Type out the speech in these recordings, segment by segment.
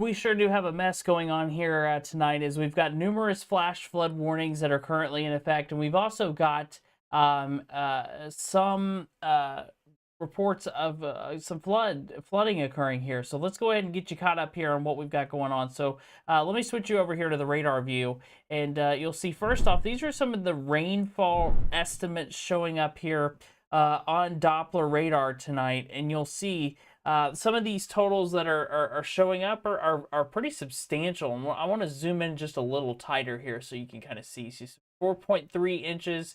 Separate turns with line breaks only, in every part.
we sure do have a mess going on here tonight. As we've got numerous flash flood warnings that are currently in effect, and we've also got some reports of some flooding occurring here. So let's go ahead and get you caught up here on what we've got going on. So let me switch you over here to the radar view, and you'll see first off, these are some of the rainfall estimates showing up here on Doppler radar tonight, and you'll see some of these totals that are showing up are pretty substantial. And I want to zoom in just a little tighter here so you can kind of see. So 4.3 inches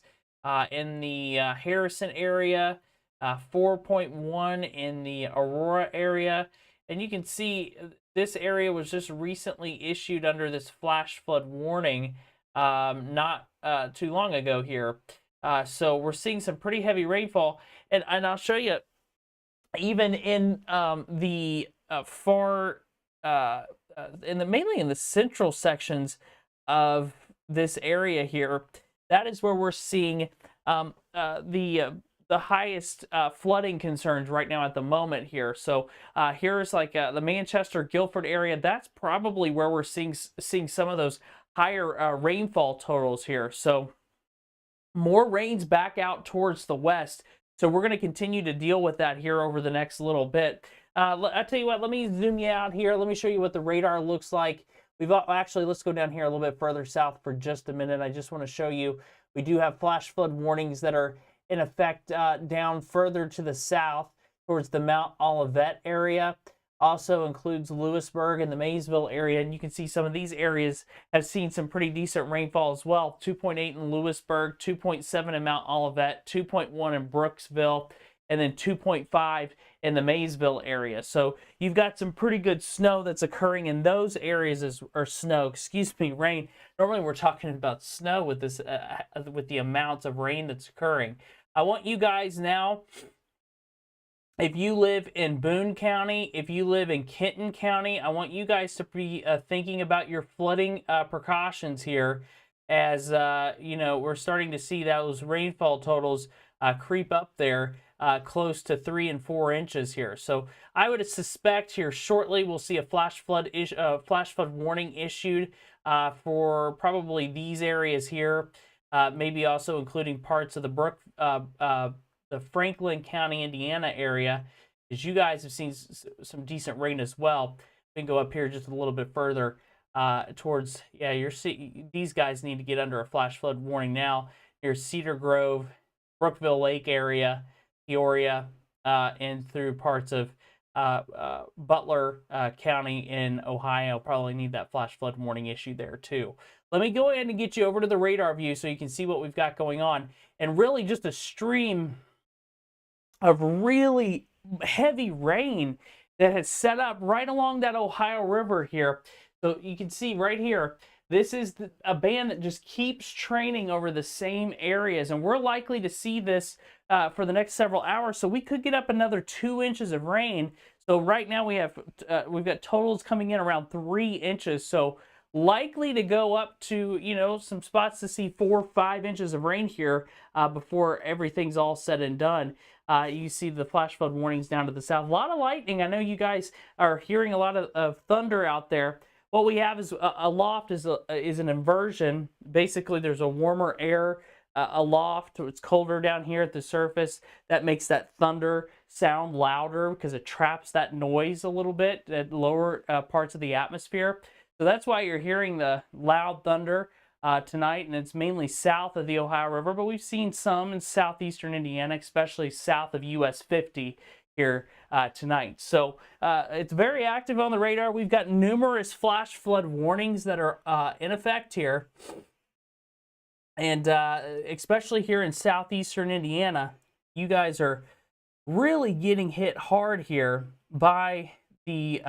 in the Harrison area, 4.1 in the Aurora area. And you can see this area was just recently issued under this flash flood warning not too long ago here. So we're seeing some pretty heavy rainfall. And I'll show you, even in the far, mainly in the central sections of this area here, that is where we're seeing the highest flooding concerns right now at the moment here. So here's like the Manchester, Guildford area. That's probably where we're seeing some of those higher rainfall totals here. So more rains back out towards the west. So we're going to continue to deal with that here over the next little bit. I'll tell you what, let me zoom you out here. Let me show you what the radar looks like. Actually, let's go down here a little bit further south for just a minute. I just want to show you, we do have flash flood warnings that are in effect down further to the south towards the Mount Olivet area. Also includes Lewisburg and the Maysville area, and you can see some of these areas have seen some pretty decent rainfall as well. 2.8 in Lewisburg, 2.7 in Mount Olivet, 2.1 in Brooksville, and then 2.5 in the Maysville area. So you've got some pretty good snow that's occurring in those areas, rain. Normally we're talking about snow with this, with the amounts of rain that's occurring. I want you guys now, if you live in Boone County, if you live in Kenton County, I want you guys to be thinking about your flooding precautions here, as you know, we're starting to see those rainfall totals creep up there close to 3 and 4 inches here. So I would suspect here shortly we'll see a flash flood warning issued for probably these areas here, maybe also including parts of the Franklin County, Indiana area, as you guys have seen some decent rain as well. We can go up here just a little bit further towards, these guys need to get under a flash flood warning now. Here's Cedar Grove, Brookville Lake area, Peoria, and through parts of Butler County in Ohio. Probably need that flash flood warning issue there too. Let me go ahead and get you over to the radar view so you can see what we've got going on. And really just a stream of really heavy rain that has set up right along that Ohio River here. So you can see right here, this is a band that just keeps training over the same areas, and we're likely to see this for the next several hours. So we could get up another 2 inches of rain. So right now we've got totals coming in around 3 inches. So likely to go up to, some spots to see 4 or 5 inches of rain here before everything's all said and done. You see the flash flood warnings down to the south. A lot of lightning. I know you guys are hearing a lot of thunder out there. What we have is aloft is an inversion. Basically, there's a warmer air aloft. It's colder down here at the surface. That makes that thunder sound louder because it traps that noise a little bit at lower parts of the atmosphere. So that's why you're hearing the loud thunder tonight, and it's mainly south of the Ohio River, but we've seen some in southeastern Indiana, especially south of US 50 here tonight. So it's very active on the radar. We've got numerous flash flood warnings that are in effect here, and especially here in southeastern Indiana, you guys are really getting hit hard here by the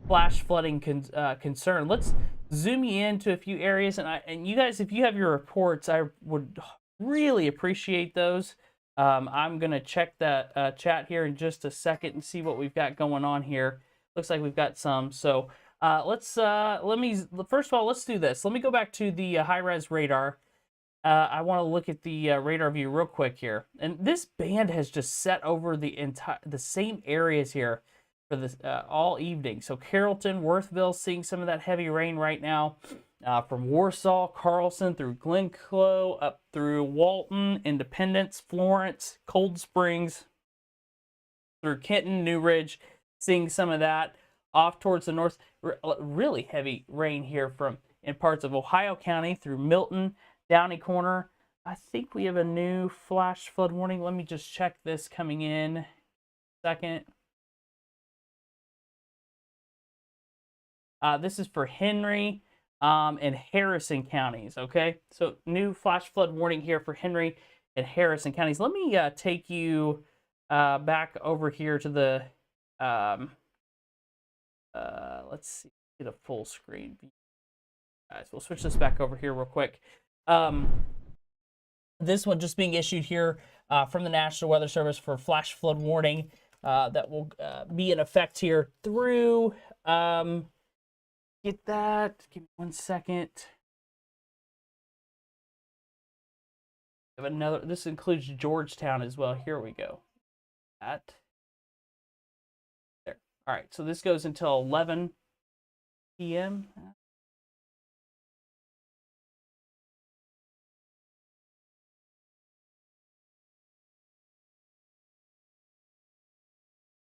flash flooding concern. Let's zoom you into a few areas, and you guys, if you have your reports, I would really appreciate those. I'm gonna check that chat here in just a second and see what we've got going on here. Looks like we've got some. So first of all, let's do this. Let me go back to the high-res radar. I want to look at the radar view real quick here, and this band has just set over the same areas here for this all evening. So Carrollton, Worthville seeing some of that heavy rain right now. From Warsaw, Carlson through Glencoe, up through Walton, Independence, Florence, Cold Springs, through Kenton, New Ridge, seeing some of that. Off towards the north, really heavy rain here from in parts of Ohio County through Milton, Downey Corner. I think we have a new flash flood warning. Let me just check this coming in. Second. This is for Henry and Harrison counties, okay? So new flash flood warning here for Henry and Harrison counties. Let me take you back over here to the, let's see, get a full screen view. Guys, we'll switch this back over here real quick. This one just being issued here from the National Weather Service for flash flood warning that will be in effect here through, get that, give me 1 second. Have another, this includes Georgetown as well. Here we go. That. There. All right, so this goes until 11 p.m.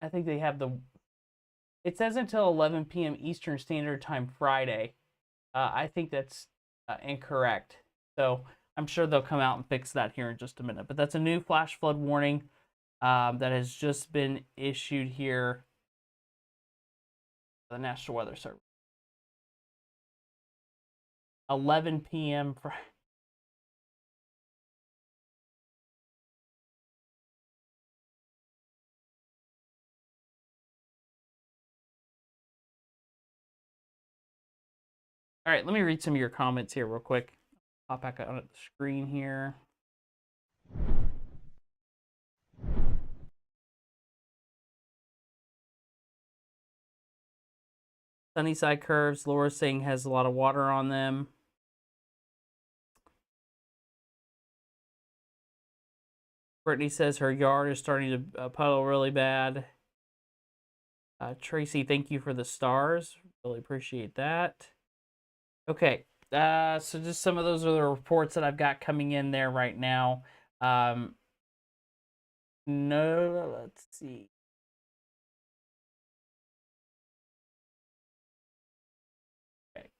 I think they have the, it says until 11 p.m. Eastern Standard Time Friday. I think that's incorrect. So I'm sure they'll come out and fix that here in just a minute. But that's a new flash flood warning that has just been issued here by the National Weather Service. 11 p.m. Friday. All right, let me read some of your comments here real quick. Pop back on the screen here. Sunnyside curves, Laura's saying has a lot of water on them. Brittany says her yard is starting to puddle really bad. Tracy, thank you for the stars. Really appreciate that. Okay, so just some of those are the reports that I've got coming in there right now. No, let's see. Okay.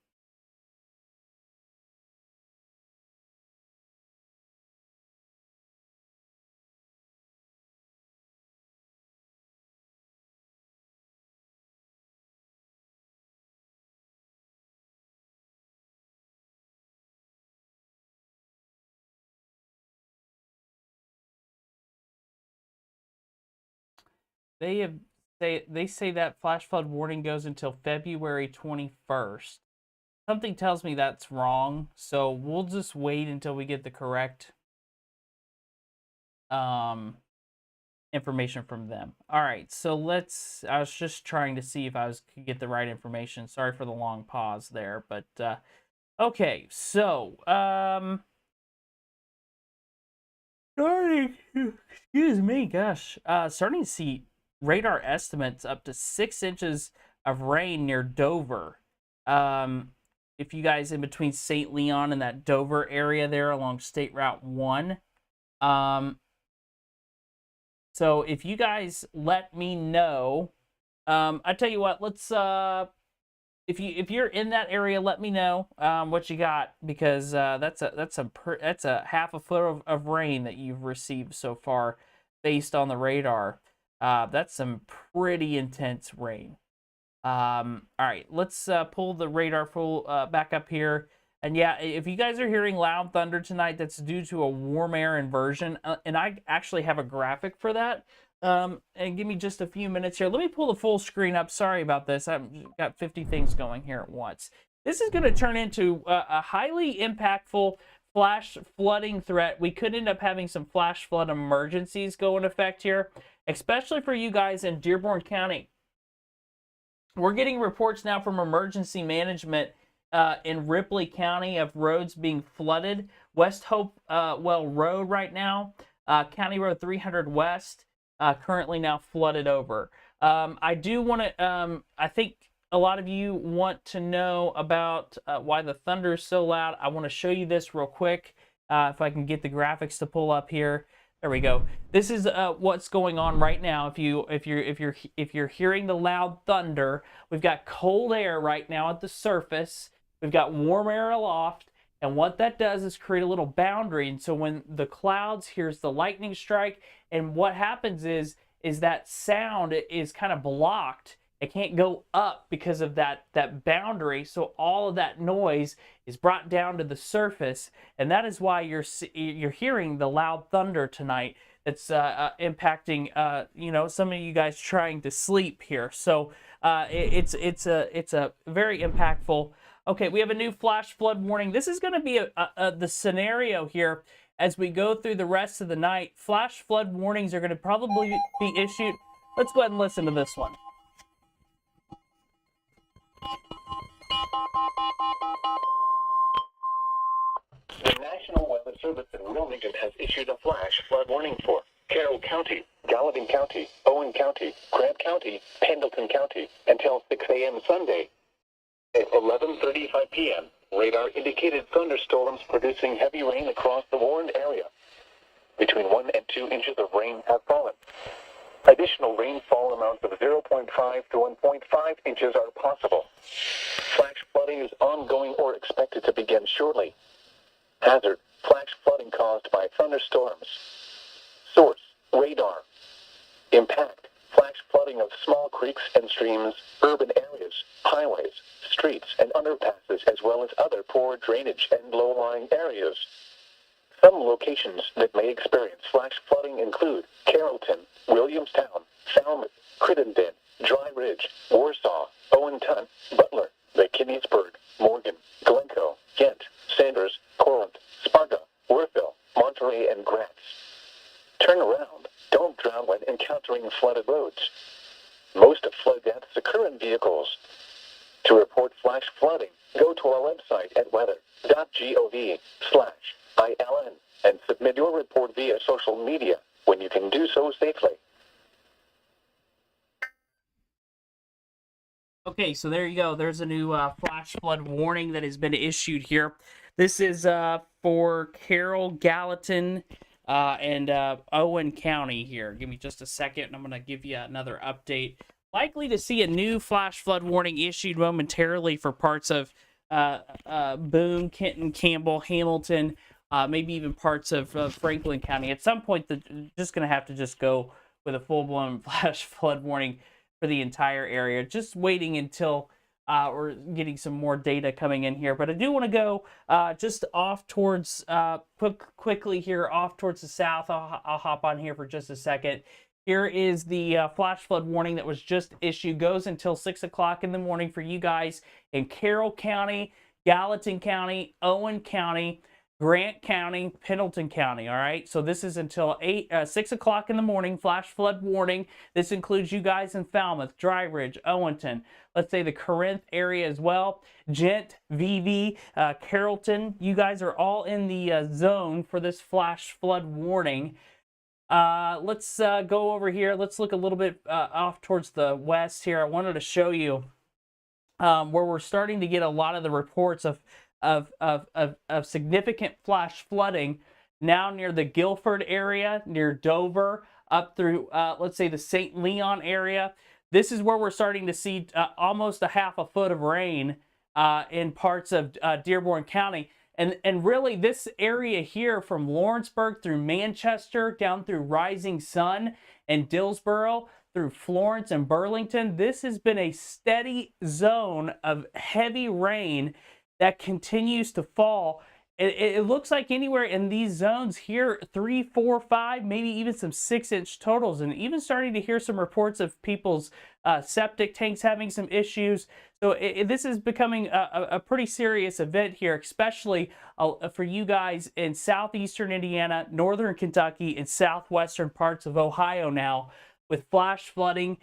They say that flash flood warning goes until February 21st. Something tells me that's wrong, so we'll just wait until we get the correct information from them. All right, so let's, I was just trying to see if I could get the right information. Sorry for the long pause there, but okay, so starting, excuse me, gosh, starting to see radar estimates up to 6 inches of rain near Dover. If you guys in between St. Leon and that Dover area there along State Route 1. So if you guys let me know, I tell you what, let's if you're in that area, let me know what you got, because that's a half a foot of rain that you've received so far based on the radar. That's some pretty intense rain. All right, let's pull the radar full back up here. And yeah, if you guys are hearing loud thunder tonight, that's due to a warm air inversion. And I actually have a graphic for that. And give me just a few minutes here. Let me pull the full screen up. Sorry about this. I've got 50 things going here at once. This is going to turn into a highly impactful flash flooding threat. We could end up having some flash flood emergencies go in effect here, especially for you guys in Dearborn County. We're getting reports now from emergency management in Ripley County of roads being flooded. West Hopewell Road right now, County Road 300 West, currently now flooded over. I do want to, I think a lot of you want to know about why the thunder is so loud. I want to show you this real quick. If I can get the graphics to pull up here. There we go. This is what's going on right now. If you're hearing the loud thunder, we've got cold air right now at the surface. We've got warm air aloft, and what that does is create a little boundary. And so when the clouds hears the lightning strike, and what happens is that sound is kind of blocked. It can't go up because of that boundary. So all of that noise is brought down to the surface, and that is why you're hearing the loud thunder tonight. It's impacting some of you guys trying to sleep here. So it's a very impactful. Okay, we have a new flash flood warning. This is going to be the scenario here as we go through the rest of the night. Flash flood warnings are going to probably be issued. Let's go ahead and listen to this one.
The National Weather Service in Wilmington has issued a flash flood warning for Carroll County, Gallatin County, Owen County, Grant County, Pendleton County until 6 a.m. Sunday. At 11:35 p.m., radar indicated thunderstorms producing heavy rain across the warned area. Between 1 and 2 inches of rain have fallen. Additional rainfall amounts of 0.5 to 1.5 inches are possible. Flash flooding is ongoing or expected to begin shortly. Hazard: flash flooding caused by thunderstorms. Source: radar. Impact: flash flooding of small creeks and streams, urban areas, highways, streets, and underpasses, as well as other poor drainage and low-lying areas. Some locations that may experience flash flooding include Carrollton, Williamstown, Falmouth, Crittenden, Dry Ridge, Warsaw, Owenton, Butler, McKinney'sburg, Morgan, Glencoe, Ghent, Sanders, Corinth, Sparta, Werthville, Monterey, and Gratz. Turn around. Don't drown when encountering flooded roads. Most of flood deaths occur in vehicles. To report flash flooding, go to our website at weather.gov/ILN and submit your report via social media when you can do so safely.
Okay, so there you go. There's a new flash flood warning that has been issued here. This is for Carroll, Gallatin, and Owen County here. Give me just a second, and I'm going to give you another update. Likely to see a new flash flood warning issued momentarily for parts of Boone, Kenton, Campbell, Hamilton, maybe even parts of Franklin County. At some point, they're just going to have to just go with a full-blown flash flood warning for the entire area. Just waiting until we're getting some more data coming in here. But I do want to go just off towards, quickly here, off towards the south. I'll hop on here for just a second. Here is the flash flood warning that was just issued. Goes until 6 o'clock in the morning for you guys in Carroll County, Gallatin County, Owen County, Grant County, Pendleton County. All right, so this is until 6 o'clock in the morning. Flash flood warning. This includes you guys in Falmouth, Dry Ridge, Owenton. Let's say the Corinth area as well. Ghent, VV, Carrollton. You guys are all in the zone for this flash flood warning. Let's go over here. Let's look a little bit off towards the west here. I wanted to show you where we're starting to get a lot of the reports of significant flash flooding now near the Guilford area, near Dover, up through, let's say, the St. Leon area. This is where we're starting to see almost a half a foot of rain in parts of Dearborn County. And really, this area here from Lawrenceburg through Manchester, down through Rising Sun and Dillsboro, through Florence and Burlington, this has been a steady zone of heavy rain that continues to fall. It looks like anywhere in these zones here, 3, 4, 5, maybe even some 6-inch totals, and even starting to hear some reports of people's septic tanks having some issues. So this is becoming a pretty serious event here, especially for you guys in southeastern Indiana, northern Kentucky, and southwestern parts of Ohio now, with flash flooding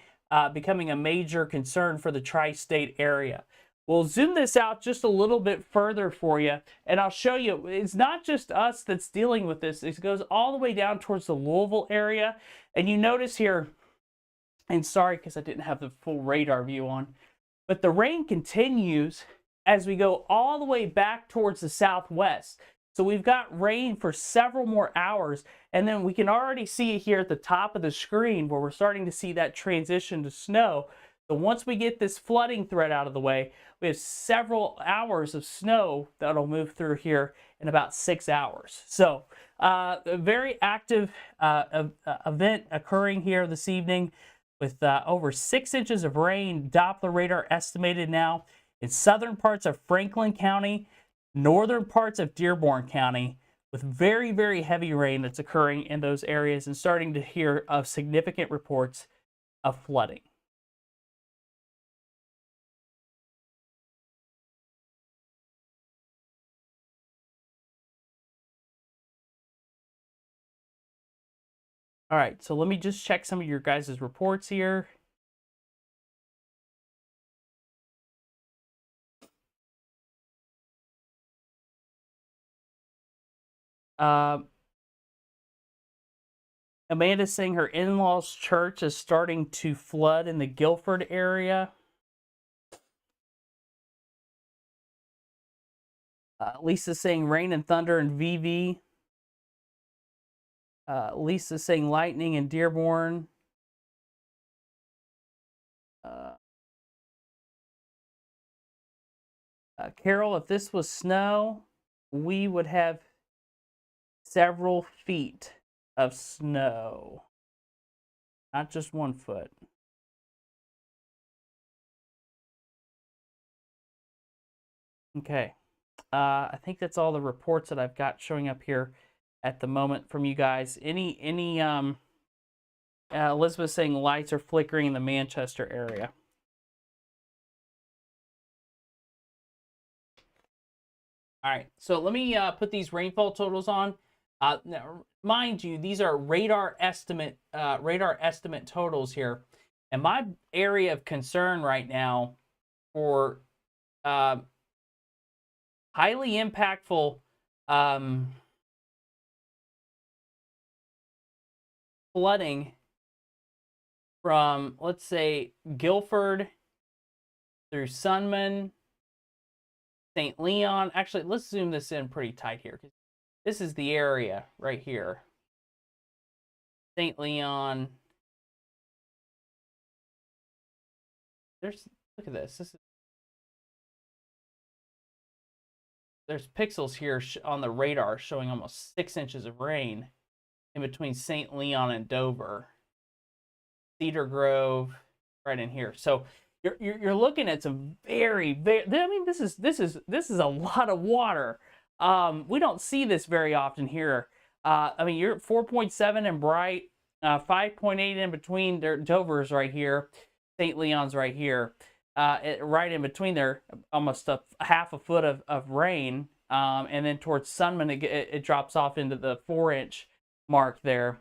becoming a major concern for the tri-state area. We'll zoom this out just a little bit further for you, and I'll show you it's not just us that's dealing with this. It goes all the way down towards the Louisville area, and you notice here And sorry because I didn't have the full radar view on. But the rain continues as we go all the way back towards the southwest. So we've got rain for several more hours, and then we can already see it here at the top of the screen where we're starting to see that transition to snow. So once we get this flooding threat out of the way, we have several hours of snow that'll move through here in about 6 hours. So a very active event occurring here this evening with over 6 inches of rain. Doppler radar estimated now in southern parts of Franklin County, northern parts of Dearborn County, with very, very heavy rain that's occurring in those areas, and starting to hear of significant reports of flooding. All right, so let me just check some of your guys' reports here. Uh, Amanda's saying her in-laws' church is starting to flood in the Guilford area. Lisa's saying rain and thunder in VV. Lisa's saying lightning in Dearborn. Carol, if this was snow, we would have several feet of snow, not just 1 foot. Okay. I think that's all the reports that I've got showing up here at the moment from you guys. Elizabeth saying lights are flickering in the Manchester area. All right, so let me put these rainfall totals on. Now, mind you, these are radar estimate totals here, and my area of concern right now for highly impactful flooding from, let's say, Guilford through Sunman, St. Leon. Actually, let's zoom this in pretty tight here, because this is the area right here. St. Leon. Look at this. There's pixels here on the radar showing almost 6 inches of rain in between St. Leon and Dover. Cedar Grove, right in here. So you're looking at some very, very. I mean, this is a lot of water. We don't see this very often here. I mean, you're at 4.7 in Bright, 5.8 in between. Dover's right here, St. Leon's right here. Right in between there, almost a half a foot of rain, and then towards Sunman it drops off into the 4-inch mark there.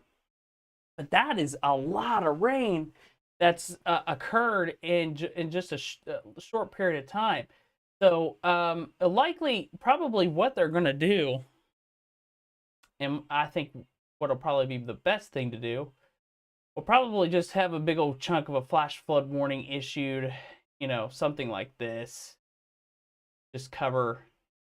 But that is a lot of rain that's occurred in just a short period of time. So likely, probably what they're going to do, and I think what'll probably be the best thing to do, will probably just have a big old chunk of a flash flood warning issued, something like this. Just cover,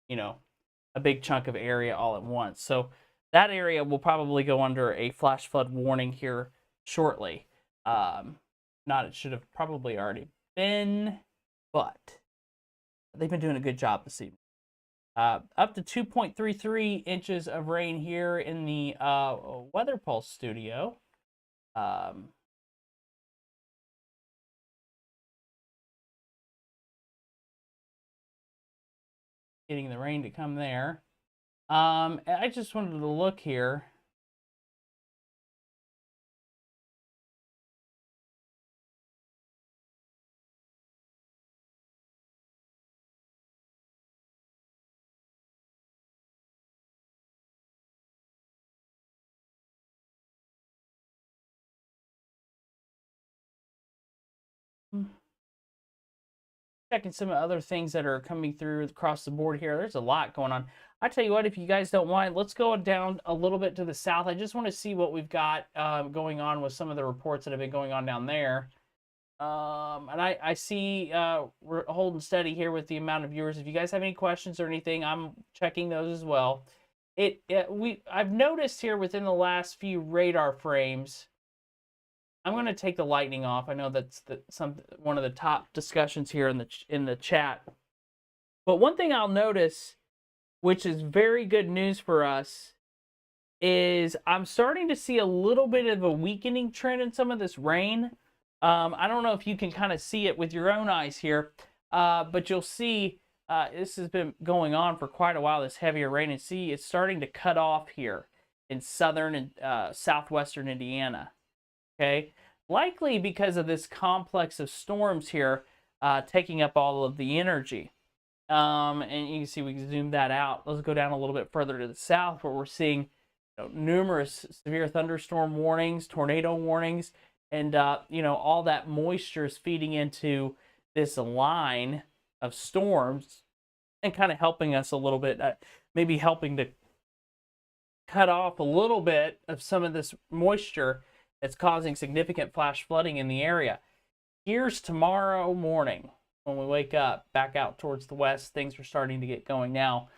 a big chunk of area all at once. So that area will probably go under a flash flood warning here shortly. It should have probably already been, but they've been doing a good job this evening. Up to 2.33 inches of rain here in the Weather Pulse studio. Getting the rain to come there. I just wanted to look here. checking some other things that are coming through across the board here. There's a lot going on. I tell you what, if you guys don't mind, let's go down a little bit to the south. I just want to see what we've got going on with some of the reports that have been going on down there. And I see we're holding steady here with the amount of viewers. If you guys have any questions or anything, I'm checking those as well. I've noticed here within the last few radar frames. I'm going to take the lightning off. I know that's one of the top discussions here in the chat. But one thing I'll notice, which is very good news for us, is I'm starting to see a little bit of a weakening trend in some of this rain. I don't know if you can kind of see it with your own eyes here, but you'll see this has been going on for quite a while, this heavier rain, and see it's starting to cut off here in southern and southwestern Indiana. Okay, likely because of this complex of storms here taking up all of the energy. And you can see we can zoom that out. Let's go down a little bit further to the south where we're seeing numerous severe thunderstorm warnings, tornado warnings, and all that moisture is feeding into this line of storms and kind of helping us a little bit, maybe helping to cut off a little bit of some of this moisture that's causing significant flash flooding in the area. Here's tomorrow morning when we wake up back out towards the west. Things are starting to get going now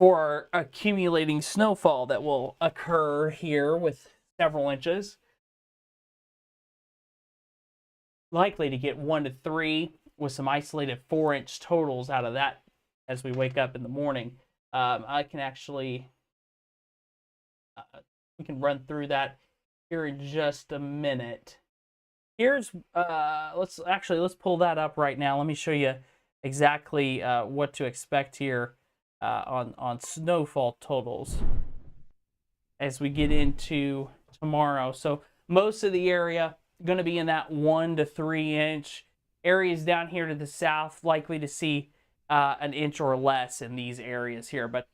for our accumulating snowfall that will occur here with several inches. Likely to get 1 to 3 with some isolated 4-inch totals out of that as we wake up in the morning. I can actually, we can run through that here in just a minute. Here's let's pull that up right now. Let me show you exactly what to expect here on snowfall totals as we get into tomorrow. So most of the area going to be in that 1 to 3 inch. Areas down here to the south likely to see an inch or less in these areas here, but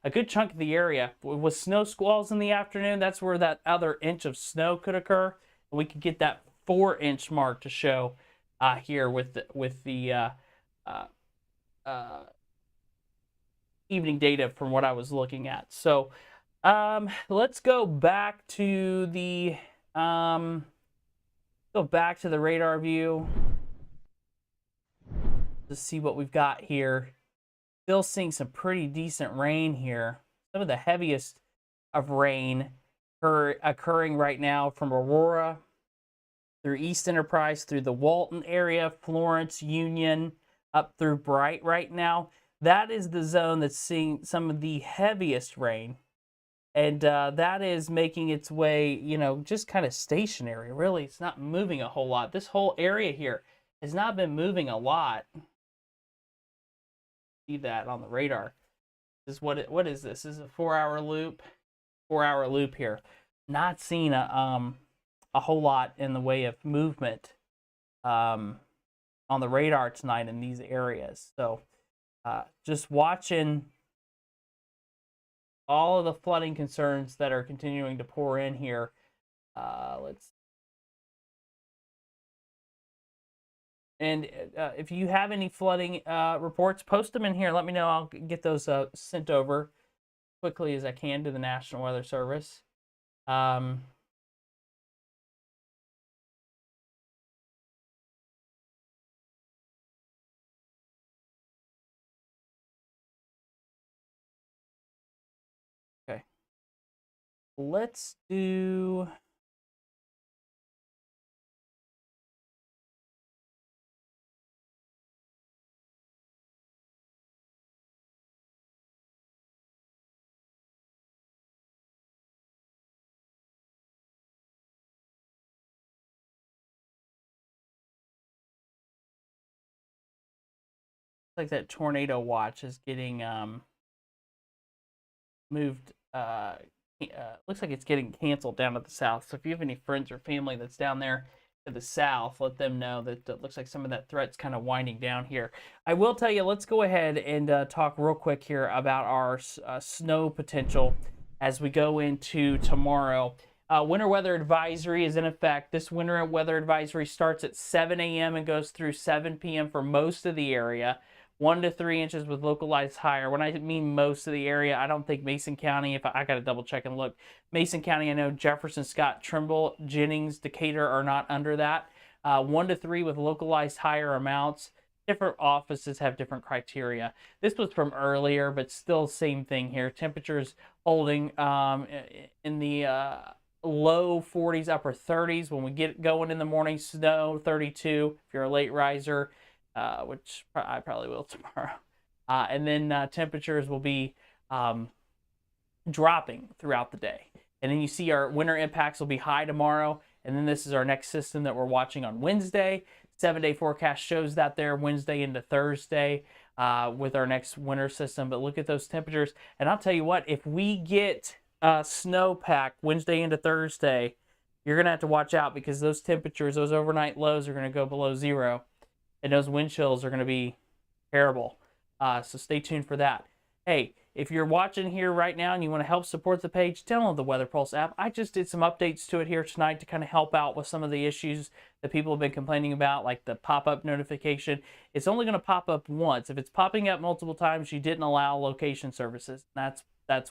a good chunk of the area with snow squalls in the afternoon. That's where that other inch of snow could occur. We could get that 4-inch mark to show here with the evening data from what I was looking at. So let's go back to the radar view to see what we've got here. Still seeing some pretty decent rain here. Some of the heaviest of rain occurring right now from Aurora through East Enterprise, through the Walton area, Florence, Union, up through Bright right now. That is the zone that's seeing some of the heaviest rain. And that is making its way, just kind of stationary. Really, it's not moving a whole lot. This whole area here has not been moving a lot. See that on the radar. This is what is this? This is a 4-hour loop. 4-hour loop here. Not seeing a whole lot in the way of movement on the radar tonight in these areas. So just watching all of the flooding concerns that are continuing to pour in here. If you have any flooding reports, post them in here. Let me know. I'll get those sent over quickly as I can to the National Weather Service. Okay. Let's do... like that tornado watch is getting moved. Looks like it's getting canceled down to the south. So if you have any friends or family that's down there to the south, let them know that it looks like some of that threat's kind of winding down here. I will tell you, let's go ahead and talk real quick here about our snow potential as we go into tomorrow. Winter weather advisory is in effect. This winter weather advisory starts at 7 a.m. and goes through 7 p.m. for most of the area. 1 to 3 inches with localized higher. When I mean most of the area, I don't think Mason County, if I got to double check and look. Mason County, I know Jefferson, Scott, Trimble, Jennings, Decatur are not under that. 1 to 3 with localized higher amounts. Different offices have different criteria. This was from earlier, but still same thing here. Temperatures holding in the low 40s, upper 30s. When we get going in the morning, snow 32 if you're a late riser, which I probably will tomorrow. And then temperatures will be dropping throughout the day. And then you see our winter impacts will be high tomorrow. And then this is our next system that we're watching on Wednesday. 7-day forecast shows that there Wednesday into Thursday with our next winter system. But look at those temperatures. And I'll tell you what, if we get snowpack Wednesday into Thursday, you're going to have to watch out because those temperatures, those overnight lows are going to go below zero. And those wind chills are going to be terrible. So stay tuned for that. Hey, if you're watching here right now and you want to help support the page, download the Weather Pulse app. I just did some updates to it here tonight to kind of help out with some of the issues that people have been complaining about, like the pop-up notification. It's only going to pop up once. If it's popping up multiple times, you didn't allow location services. That's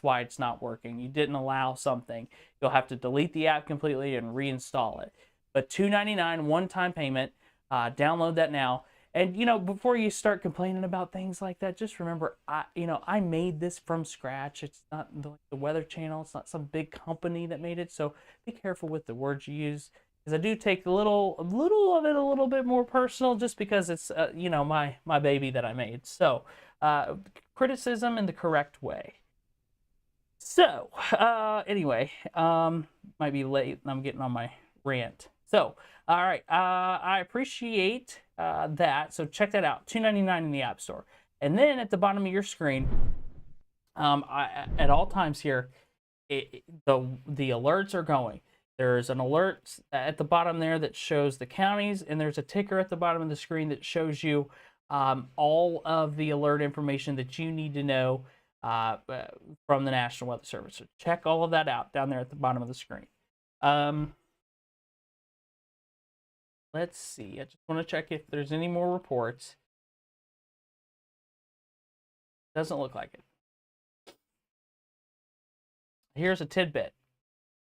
why it's not working. You didn't allow something. You'll have to delete the app completely and reinstall it. But $2.99 one-time payment. Download that now. And, before you start complaining about things like that, just remember, I made this from scratch. It's not the Weather Channel. It's not some big company that made it. So be careful with the words you use, because I do take a little of it a little bit more personal, just because it's, my baby that I made. So criticism in the correct way. So anyway, might be late and I'm getting on my rant. So, all right, I appreciate that. So check that out, $2.99 in the App Store. And then at the bottom of your screen, at all times here, the alerts are going. There's an alert at the bottom there that shows the counties, and there's a ticker at the bottom of the screen that shows you all of the alert information that you need to know from the National Weather Service. So check all of that out down there at the bottom of the screen. Let's see. I just want to check if there's any more reports. Doesn't look like it. Here's a tidbit.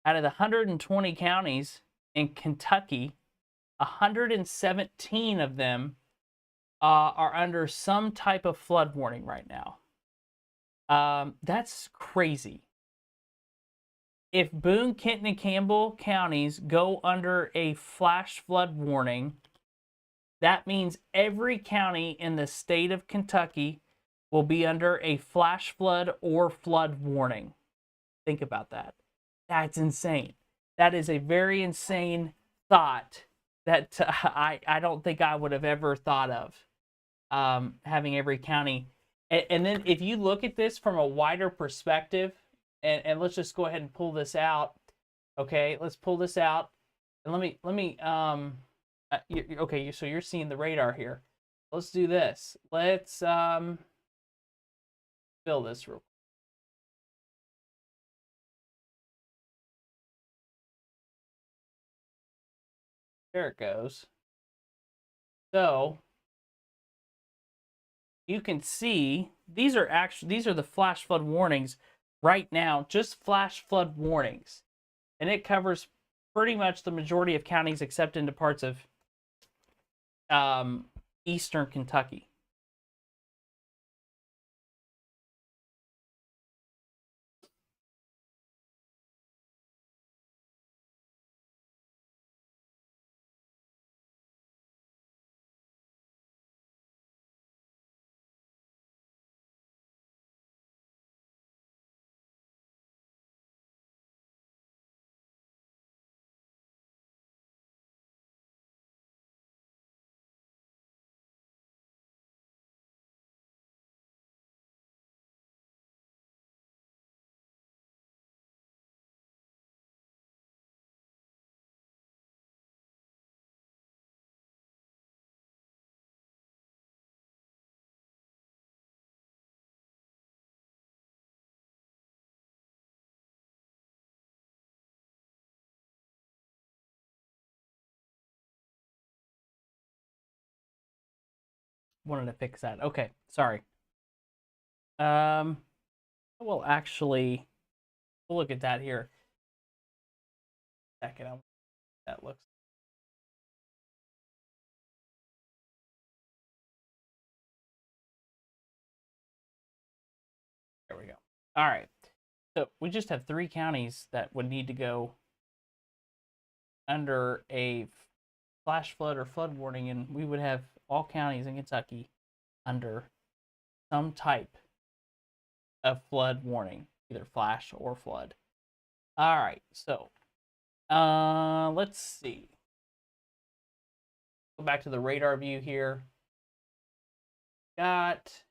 Out of the 120 counties in Kentucky, 117 of them are under some type of flood warning right now. That's crazy. If Boone, Kenton, and Campbell counties go under a flash flood warning, that means every county in the state of Kentucky will be under a flash flood or flood warning. Think about that. That's insane. That is a very insane thought that I don't think I would have ever thought of, having every county. And then if you look at this from a wider perspective, and let's just go ahead and pull this out. Okay, let's pull this out. And let me okay, so you're seeing the radar here. Let's do this. Let's fill this real quick. There it goes. So you can see these are the flash flood warnings right now, just flash flood warnings. And it covers pretty much the majority of counties except into parts of eastern Kentucky. wanted to fix that. Okay, sorry. Well, actually, we'll look at that here. Second, that looks. There we go. All right. So we just have 3 counties that would need to go under a flash flood or flood warning, and we would have all counties in Kentucky under some type of flood warning, either flash or flood. All right, so let's see. Go back to the radar view here. Got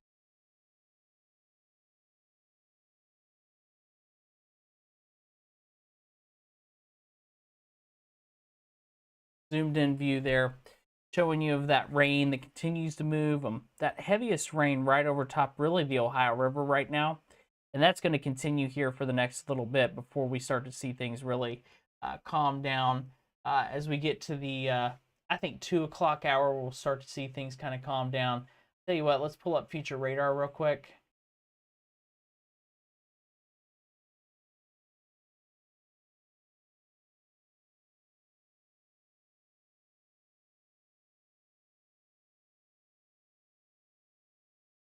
zoomed in view there, showing you of that rain that continues to move. That heaviest rain right over top really the Ohio River right now. And that's going to continue here for the next little bit before we start to see things really calm down. As we get to the, I think, 2 o'clock hour, we'll start to see things kind of calm down. Tell you what, let's pull up future radar real quick.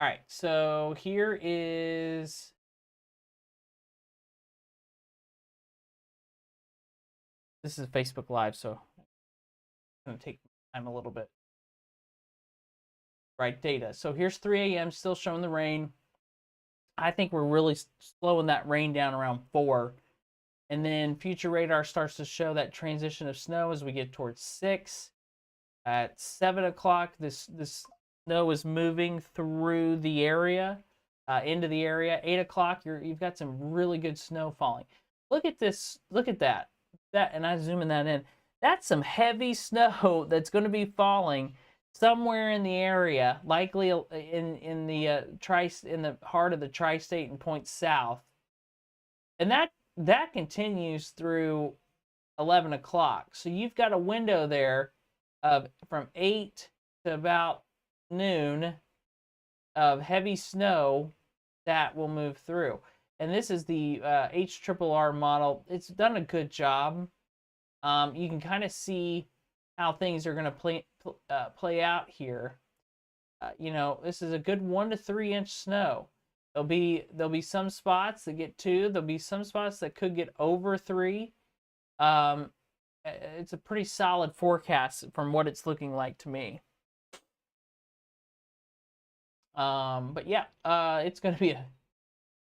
All right, so here is this is Facebook Live, so it's going to take time a little bit. Right, data. So here's 3 a.m. still showing the rain. I think we're really slowing that rain down around 4. And then future radar starts to show that transition of snow as we get towards 6. At 7 o'clock, this snow is moving through the area, into the area. 8 o'clock, you've got some really good snow falling. Look at this. Look at that. And I'm zooming that in. That's some heavy snow that's going to be falling somewhere in the area, likely in the heart of the tri-state and points south. And that continues through 11 o'clock. So you've got a window there of from 8 to about noon of heavy snow that will move through. And this is the HRRR model. It's done a good job. You can kind of see how things are going to play out here. This is a good 1 to 3 inch snow. There'll be some spots that get 2. There'll be some spots that could get over 3. It's a pretty solid forecast from what it's looking like to me. But yeah, it's going to be a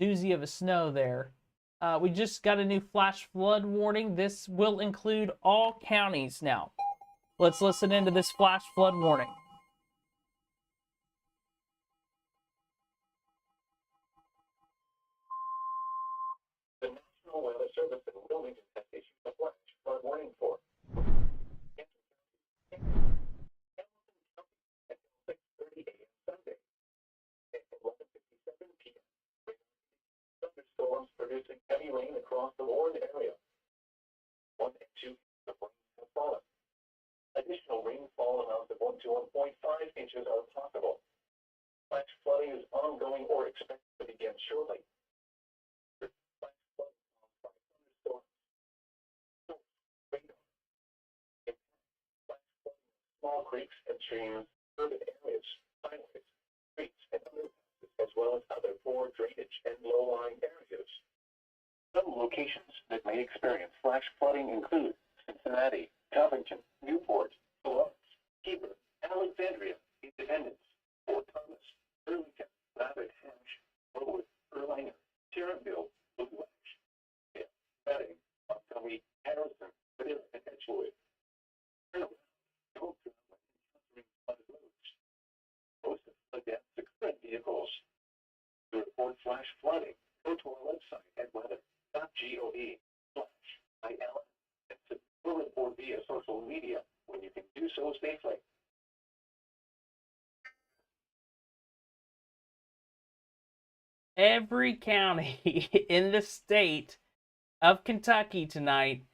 doozy of a snow there. We just got a new flash flood warning. This will include all counties now. Let's listen into this flash flood warning.
The National Weather Service in Wilmington has issued a flash flood warning for Hamilton County at 6:30 a.m. Sunday. At 11:57 p.m. Thunderstorms producing heavy rain across the Warren area. 1 and 2 inches of rain have fallen. Additional rainfall amounts of 1 to 1.5 inches are possible. Flash flooding is ongoing or expected to begin shortly. Flash flooding caused by thunderstorms. Radar. Flash flooding in small creeks and streams, urban areas, highways, streets, and underpasses, as well as other poor drainage and low-lying areas. Some locations that may experience flash flooding include Cincinnati, Covington, Newport, Columbus, Heber, Alexandria, Independence, Fort Thomas, Burlington, Rapid Hatch, Norwood, Erlanger, Tarrantville, Blue Ash, Reading, Montgomery, Harrison, Padilla, and Edgewood. Turn around. Don't turn when encountering flooded roads. Most of the deaths occur in vehicles. To report flash flooding, go to our website at weather.gov/IL and we'll report via social media when you can do so safely.
Every county in the state of Kentucky tonight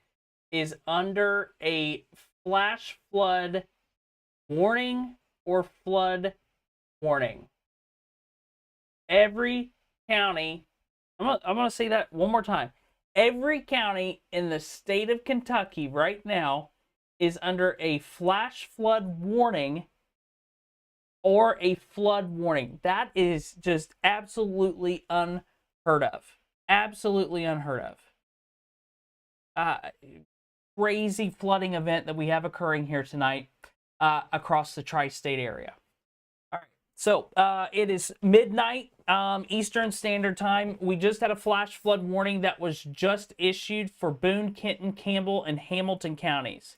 is under a flash flood warning or flood warning. Every county, I'm gonna say that one more time. Every county in the state of Kentucky right now is under a flash flood warning or a flood warning. That is just absolutely unheard of. Absolutely unheard of. Crazy flooding event that we have occurring here tonight across the tri-state area. All right, so it is midnight Eastern Standard Time. We just had a flash flood warning that was just issued for Boone, Kenton, Campbell, and Hamilton counties.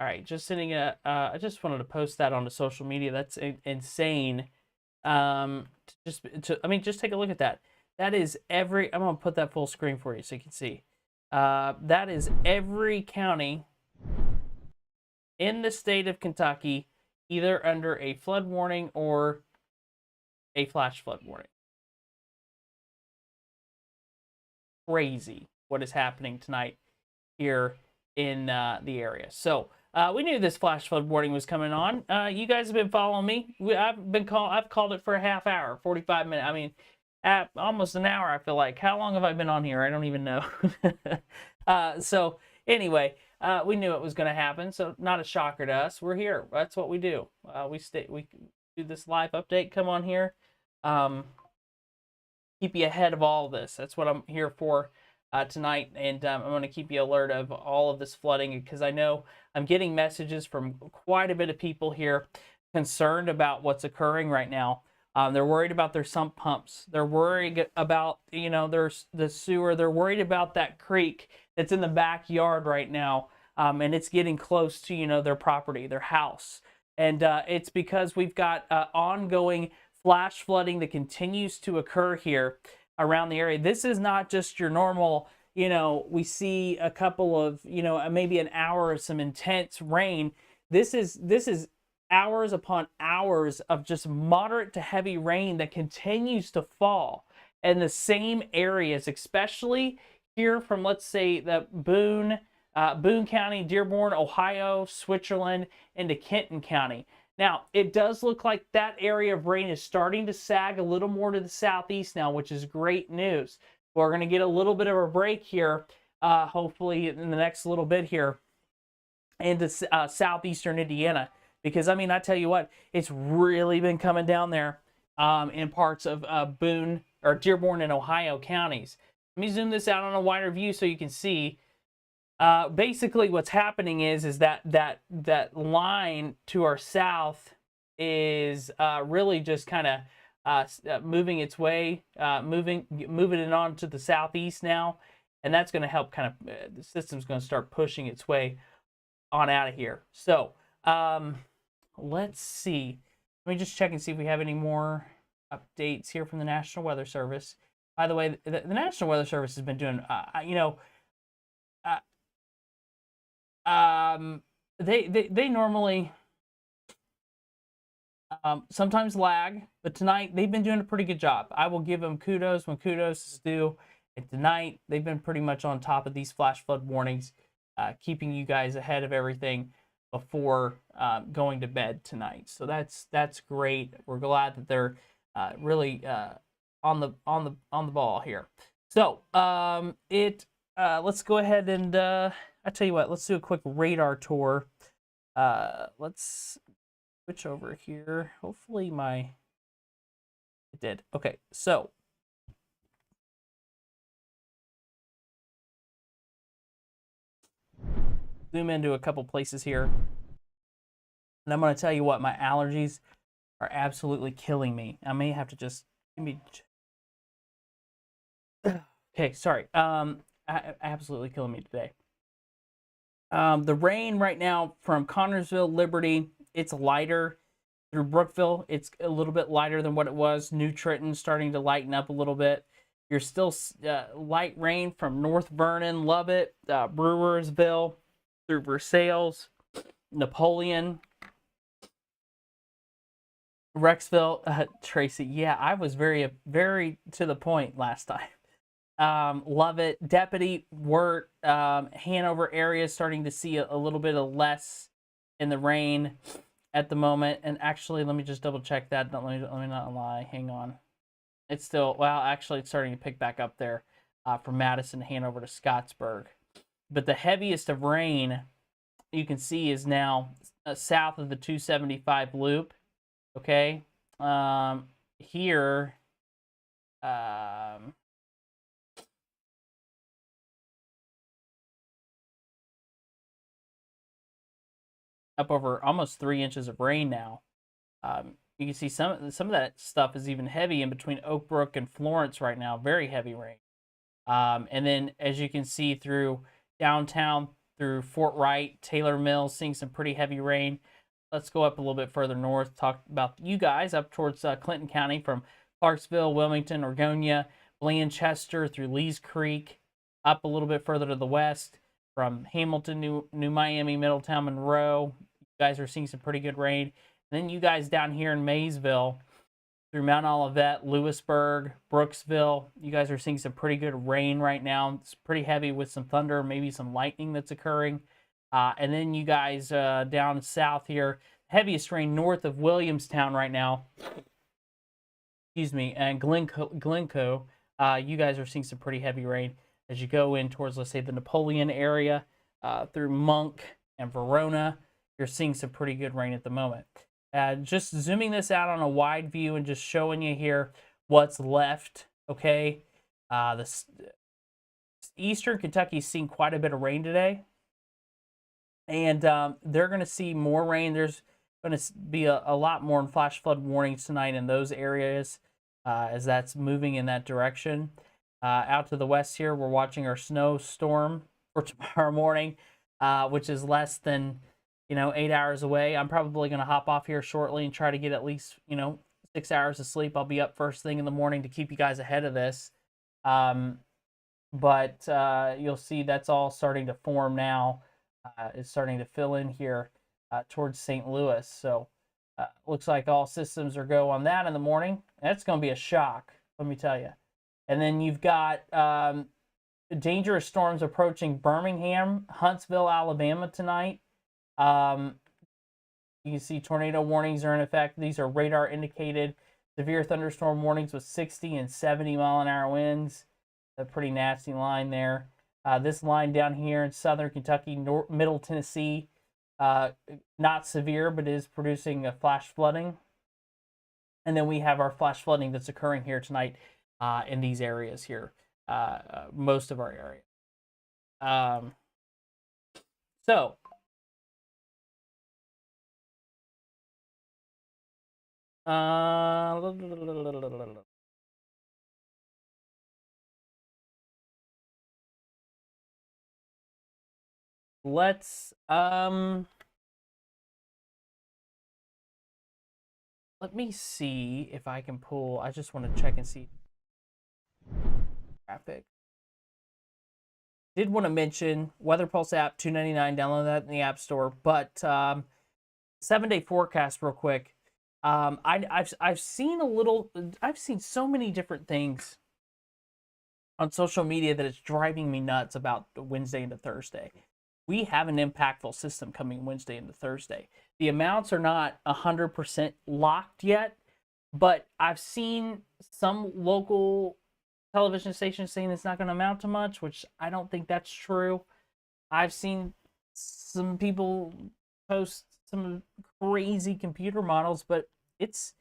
All right, just sending a. I just wanted to post that onto social media. That's insane. Just just take a look at that. That is every. I'm gonna put that full screen for you so you can see. That is every county in the state of Kentucky, either under a flood warning or a flash flood warning. Crazy what is happening tonight here in the area. So we knew this flash flood warning was coming on. You guys have been following me. I've called it for a half hour, 45 minutes. I mean, at almost an hour. I feel like. How long have I been on here? I don't even know. So anyway, we knew it was going to happen. So not a shocker to us. We're here. That's what we do. We do this live update. Come on here. Keep you ahead of all of this. That's what I'm here for. Tonight, and I'm going to keep you alert of all of this flooding because I know I'm getting messages from quite a bit of people here concerned about what's occurring right now. They're worried about their sump pumps. They're worried about, the sewer. They're worried about that creek that's in the backyard right now, and it's getting close to, their property, their house. And it's because we've got ongoing flash flooding that continues to occur here around the area. This is not just your normal, we see a couple of, maybe an hour of some intense rain. This is hours upon hours of just moderate to heavy rain that continues to fall in the same areas, especially here from, let's say, the Boone County, Dearborn, Ohio, Switzerland, into Kenton County. Now, it does look like that area of rain is starting to sag a little more to the southeast now, which is great news. We're going to get a little bit of a break here, hopefully in the next little bit here, into southeastern Indiana. Because, I tell you what, it's really been coming down there in parts of Boone, or Dearborn and Ohio counties. Let me zoom this out on a wider view so you can see. Basically what's happening is that line to our south is really just kind of moving its way, moving it on to the southeast now, and that's going to help kind of the system's going to start pushing its way on out of here. So let's see. Let me just check and see if we have any more updates here from the National Weather Service. By the way, the National Weather Service has been doing, they normally sometimes lag, but tonight they've been doing a pretty good job. I will give them kudos when kudos is due. And tonight they've been pretty much on top of these flash flood warnings, keeping you guys ahead of everything before going to bed tonight. So that's great. We're glad that they're really on the ball here. So let's go ahead and I tell you what, let's do a quick radar tour. Let's switch over here. Hopefully it did. Okay, so zoom into a couple places here. And I'm going to tell you what, my allergies are absolutely killing me. I may have to just okay, sorry. Absolutely killing me today. The rain right now from Connorsville, Liberty, it's lighter. Through Brookville, it's a little bit lighter than what it was. New Trenton starting to lighten up a little bit. You're still light rain from North Vernon, Lubbock, Brewersville, through Versailles, Napoleon, Rexville, Tracy. Yeah, I was very, very to the point last time. Lovett, Deputy, Wirt, Hanover area starting to see a little bit of less in the rain at the moment. And actually, let me just double check that. Let me not lie. Hang on. It's still, well, actually, it's starting to pick back up there from Madison, Hanover to Scottsburg. But the heaviest of rain you can see is now south of the 275 loop. Okay. Here, up over almost 3 inches of rain now. You can see some of that stuff is even heavy in between Oak Brook and Florence right now. Very heavy rain. And then as you can see through downtown, through Fort Wright, Taylor Mills, seeing some pretty heavy rain. Let's go up a little bit further north, talk about you guys up towards Clinton County from Clarksville, Wilmington, Orgonia, Blanchester through Lees Creek, up a little bit further to the west from Hamilton, New Miami, Middletown, Monroe. You guys are seeing some pretty good rain. And then you guys down here in Maysville through Mount Olivet, Lewisburg, Brooksville. You guys are seeing some pretty good rain right now. It's pretty heavy with some thunder, maybe some lightning that's occurring. And then you guys down south here, heaviest rain north of Williamstown right now. Excuse me, and Glencoe. You guys are seeing some pretty heavy rain as you go in towards, let's say, the Napoleon area, through Monk and Verona. You're seeing some pretty good rain at the moment. Just zooming this out on a wide view and just showing you here what's left. Okay, Eastern Kentucky's seen quite a bit of rain today. And they're going to see more rain. There's going to be a lot more flash flood warnings tonight in those areas as that's moving in that direction. Out to the west here, we're watching our snowstorm for tomorrow morning, which is less than 8 hours away. I'm probably going to hop off here shortly and try to get at least 6 hours of sleep. I'll be up first thing in the morning to keep you guys ahead of this. But you'll see that's all starting to form now. Is starting to fill in here towards St. Louis. So looks like all systems are go on that in the morning. That's going to be a shock, let me tell you. And then you've got dangerous storms approaching Birmingham, Huntsville, Alabama tonight. You can see tornado warnings are in effect. These are radar indicated severe thunderstorm warnings with 60 and 70 mile an hour winds. A pretty nasty line there. This line down here in southern Kentucky, middle Tennessee, not severe, but is producing a flash flooding. And then we have our flash flooding that's occurring here tonight in these areas here, most of our area. So, let's let me see if I can pull. I just want to check and see traffic. Did want to mention Weather Pulse app, $2.99. Download that in the App Store. But 7-day forecast, real quick. I've seen so many different things on social media that it's driving me nuts about Wednesday into Thursday. We have an impactful system coming Wednesday into Thursday. The amounts are not 100% locked yet, but I've seen some local television stations saying it's not going to amount to much, which I don't think that's true. I've seen some people post some crazy computer models, but it's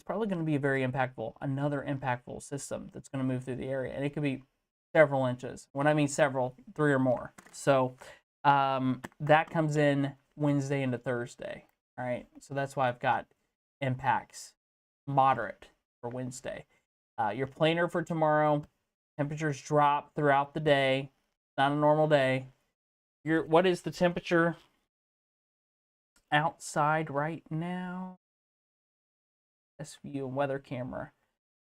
probably going to be a very impactful, another impactful system that's going to move through the area, and it could be several inches. When I mean several, 3 or more. So that comes in Wednesday into Thursday. All right, so that's why I've got impacts moderate for Wednesday. Your planer for tomorrow, temperatures drop throughout the day. Not a normal day. What is the temperature outside right now. Best view and weather camera.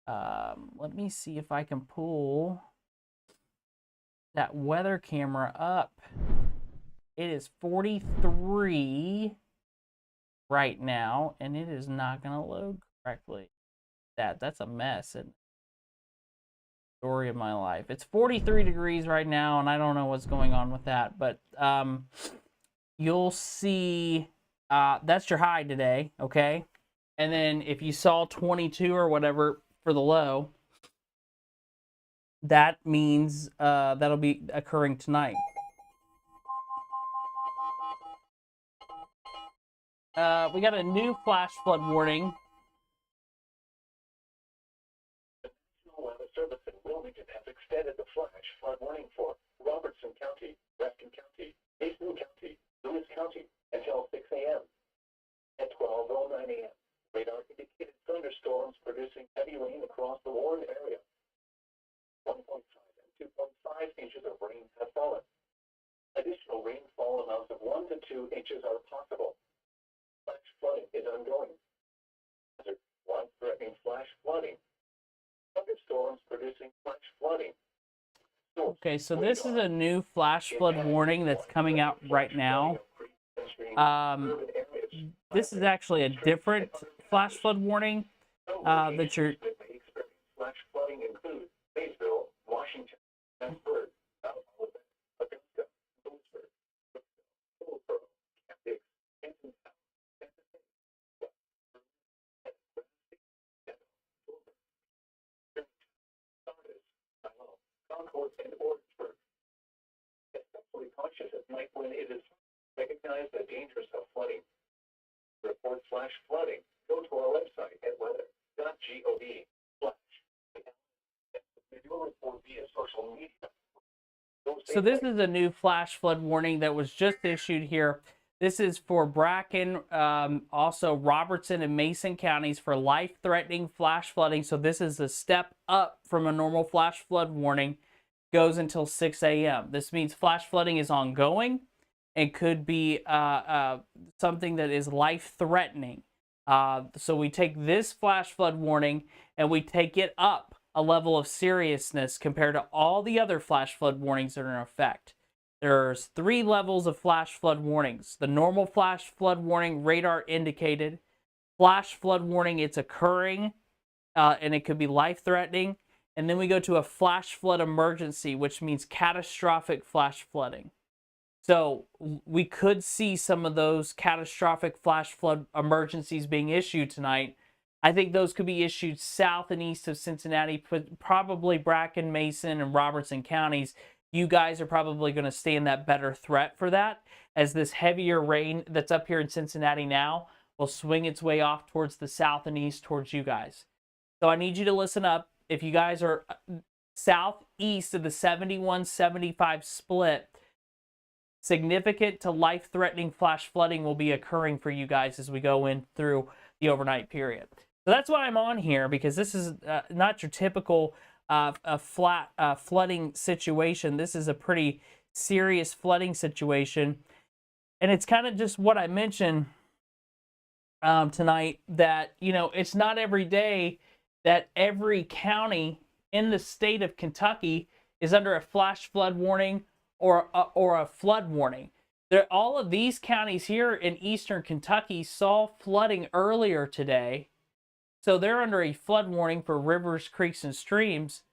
Let me see if I can pull that weather camera up. It is 43 right now, and it is not going to load correctly. That's a mess. And story of my life. It's 43 degrees right now, and I don't know what's going on with that, but you'll see that's your high today, okay? And then if you saw 22 or whatever for the low, that means that'll be occurring tonight. We got a new flash flood warning.
The National Weather Service in Wilmington has extended the flash flood warning for Robertson County, Reston County, Mason County, Lewis County until 6 a.m. At 12:09 a.m., radar indicated thunderstorms producing heavy rain across the warned area. 1.5 and 2.5 inches of rain have fallen. Additional rainfall amounts of 1 to 2 inches are possible. Flash flooding is ongoing. Life-threatening flash flooding. Thunderstorms producing flash flooding.
Okay, so this is a new flash flood warning that's coming out right now. This is actually a different flash flood warning that you're.
Flash flooding includes Maysville, Washington, Pittsburgh, Augusta, Lewisburg, Hillsborough, Essex, Canton, Concord, and Orangeburg. Especially cautious at night when it is recognized the dangers of flooding. To report flash flooding, go to our website at weather.gov. Report via social media.
So this is a new flash flood warning that was just issued here. This is for Bracken, also Robertson and Mason counties for life-threatening flash flooding. So this is a step up from a normal flash flood warning. Goes until 6 a.m. This means flash flooding is ongoing and could be something that is life-threatening. So we take this flash flood warning and we take it up a level of seriousness compared to all the other flash flood warnings that are in effect. There's 3 levels of flash flood warnings. The normal flash flood warning, radar indicated. Flash flood warning, it's occurring, and it could be life-threatening. And then we go to a flash flood emergency, which means catastrophic flash flooding. So we could see some of those catastrophic flash flood emergencies being issued tonight. I think those could be issued south and east of Cincinnati, probably Bracken, Mason, and Robertson counties. You guys are probably going to stand that better threat for that, as this heavier rain that's up here in Cincinnati now will swing its way off towards the south and east towards you guys. So I need you to listen up. If you guys are southeast of the 71-75 split, significant to life-threatening flash flooding will be occurring for you guys as we go in through the overnight period. So that's why I'm on here, because this is not your typical flooding situation. This is a pretty serious flooding situation. And it's kind of just what I mentioned tonight, that, you know, it's not every day that every county in the state of Kentucky is under a flash flood warning or a flood warning. All of these counties here in eastern Kentucky saw flooding earlier today, so they're under a flood warning for rivers, creeks, and streams,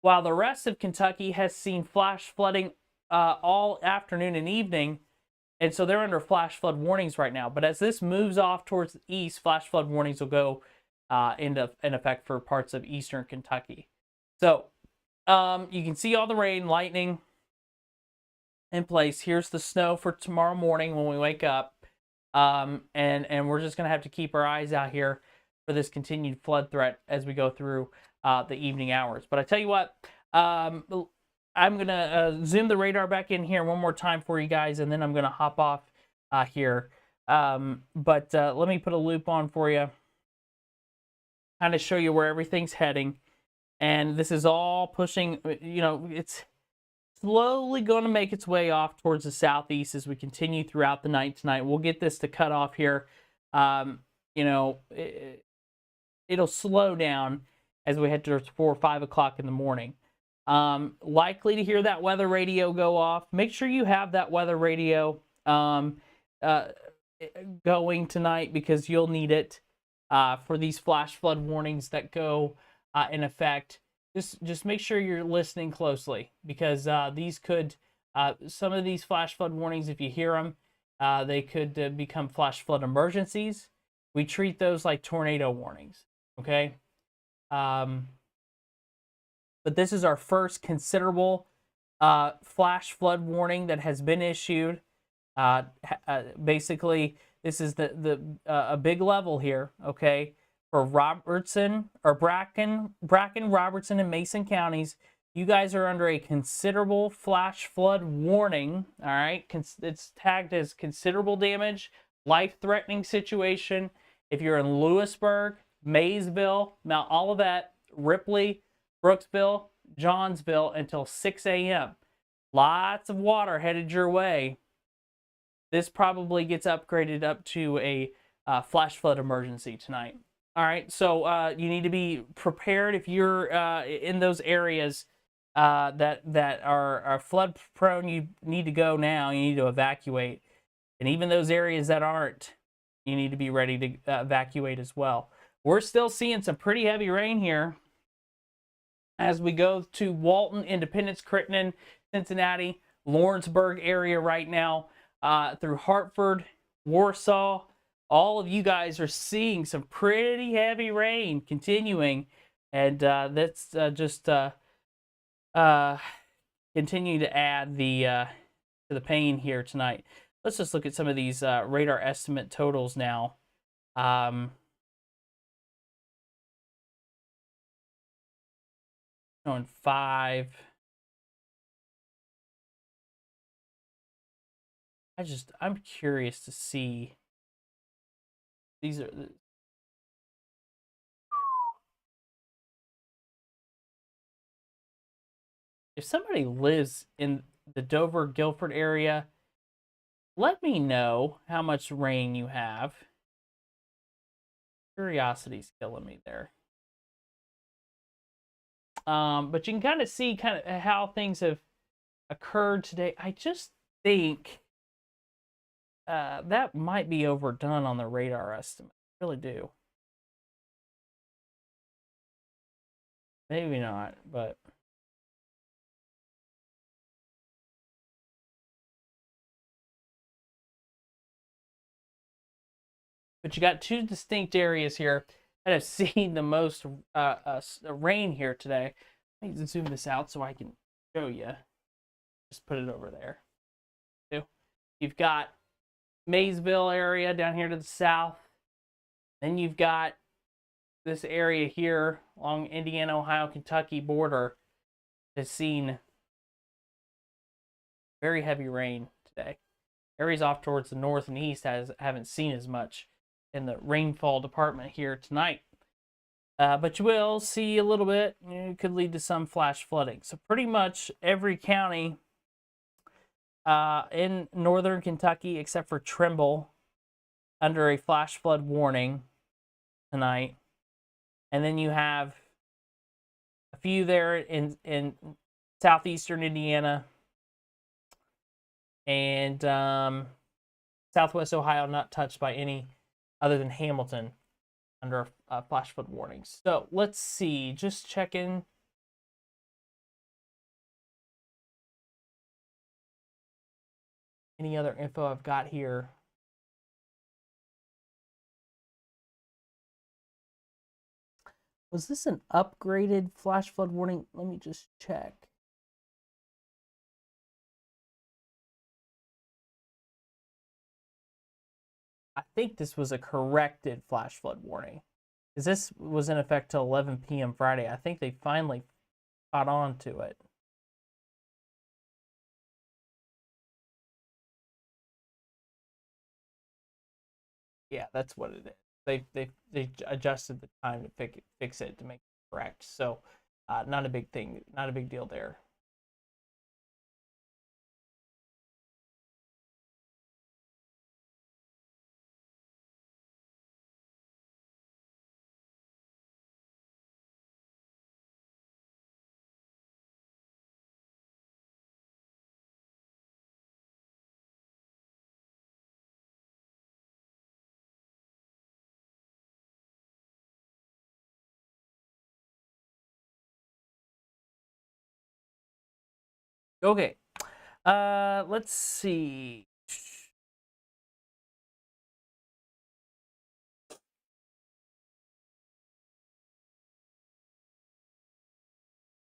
while the rest of Kentucky has seen flash flooding all afternoon and evening, and so they're under flash flood warnings right now. But as this moves off towards the east, flash flood warnings will go in effect for parts of eastern Kentucky. So you can see all the rain, lightning in place. Here's the snow for tomorrow morning when we wake up. And we're just going to have to keep our eyes out here for this continued flood threat as we go through the evening hours. But I tell you what, I'm going to zoom the radar back in here one more time for you guys, and then I'm going to hop off here. But let me put a loop on for you, kind of show you where everything's heading. And this is all pushing, you know, it's slowly going to make its way off towards the southeast as we continue throughout the night tonight. We'll get this to cut off here. You know, it'll slow down as we head towards 4 or 5 o'clock in the morning. Likely to hear that weather radio go off. Make sure you have that weather radio going tonight, because you'll need it for these flash flood warnings that go in effect. Just make sure you're listening closely, because these could, some of these flash flood warnings, if you hear them, they could become flash flood emergencies. We treat those like tornado warnings, okay? But this is our first considerable flash flood warning that has been issued. Basically, this is a big level here, okay? For Robertson, or Bracken, Robertson, and Mason counties, you guys are under a considerable flash flood warning, all right? It's tagged as considerable damage, life-threatening situation. If you're in Lewisburg, Maysville, Mount Olivet, Ripley, Brooksville, Johnsville, until 6 a.m. Lots of water headed your way. This probably gets upgraded up to a flash flood emergency tonight. All right, so you need to be prepared if you're in those areas that are flood prone. You need to go now. You need to evacuate. And even those areas that aren't, you need to be ready to evacuate as well. We're still seeing some pretty heavy rain here as we go to Walton, Independence, Crittenden, Cincinnati, Lawrenceburg area right now, through Hartford, Warsaw. All of you guys are seeing some pretty heavy rain continuing, and that's just continue to add to the pain here tonight. Let's just look at some of these radar estimate totals now. Showing 5. I'm curious to see. These are if somebody lives in the Dover, Guilford area, let me know how much rain you have. Curiosity's killing me there. But you can kind of see how things have occurred today. I just think that might be overdone on the radar estimate. I really do. Maybe not, but you got two distinct areas here that have seen the most rain here today. Let me zoom this out so I can show you. Just put it over there. You've got Maysville area down here to the south. Then you've got this area here along Indiana, Ohio, Kentucky border has seen very heavy rain today. Areas off towards the north and east haven't seen as much in the rainfall department here tonight. But you will see a little bit. It could lead to some flash flooding. So pretty much every county in northern Kentucky, except for Trimble, under a flash flood warning tonight. And then you have a few there in southeastern Indiana and southwest Ohio, not touched by any other than Hamilton under flash flood warnings. So let's see, just checking. Any other info I've got here? Was this an upgraded flash flood warning? Let me just check. I think this was a corrected flash flood warning, because this was in effect till 11 p.m. Friday. I think they finally caught on to it. Yeah, that's what it is. They adjusted the time to fix it to make it correct. So not a big thing, not a big deal there. Okay. Let's see.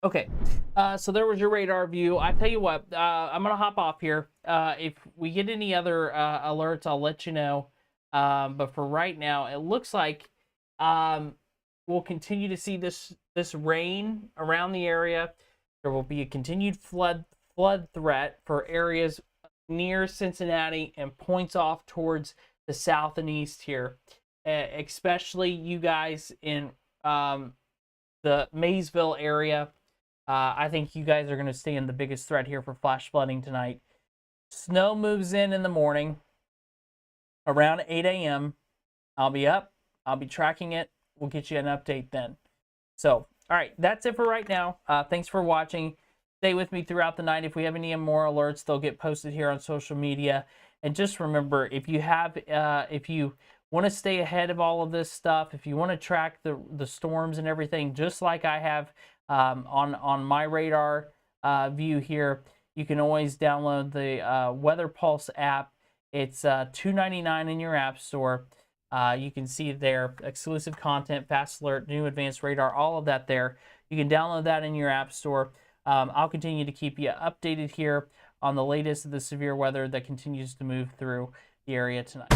Okay, so there was your radar view. I tell you what, I'm gonna hop off here. If we get any other alerts, I'll let you know. But for right now, it looks like we'll continue to see this rain around the area. There will be a continued flood threat for areas near Cincinnati and points off towards the south and east here, especially you guys in the Maysville area. I think you guys are going to stand the biggest threat here for flash flooding tonight. Snow moves in the morning around 8 a.m. I'll be up. I'll be tracking it. We'll get you an update then. So, all right, that's it for right now. Thanks for watching. Stay with me throughout the night. If we have any more alerts, they'll get posted here on social media. And just remember, if you want to stay ahead of all of this stuff, if you want to track the storms and everything, just like I have on my radar view here, you can always download the Weather Pulse app. It's $2.99 in your app store. You can see there exclusive content, fast alert, new advanced radar, all of that there. You can download that in your app store. I'll continue to keep you updated here on the latest of the severe weather that continues to move through the area tonight.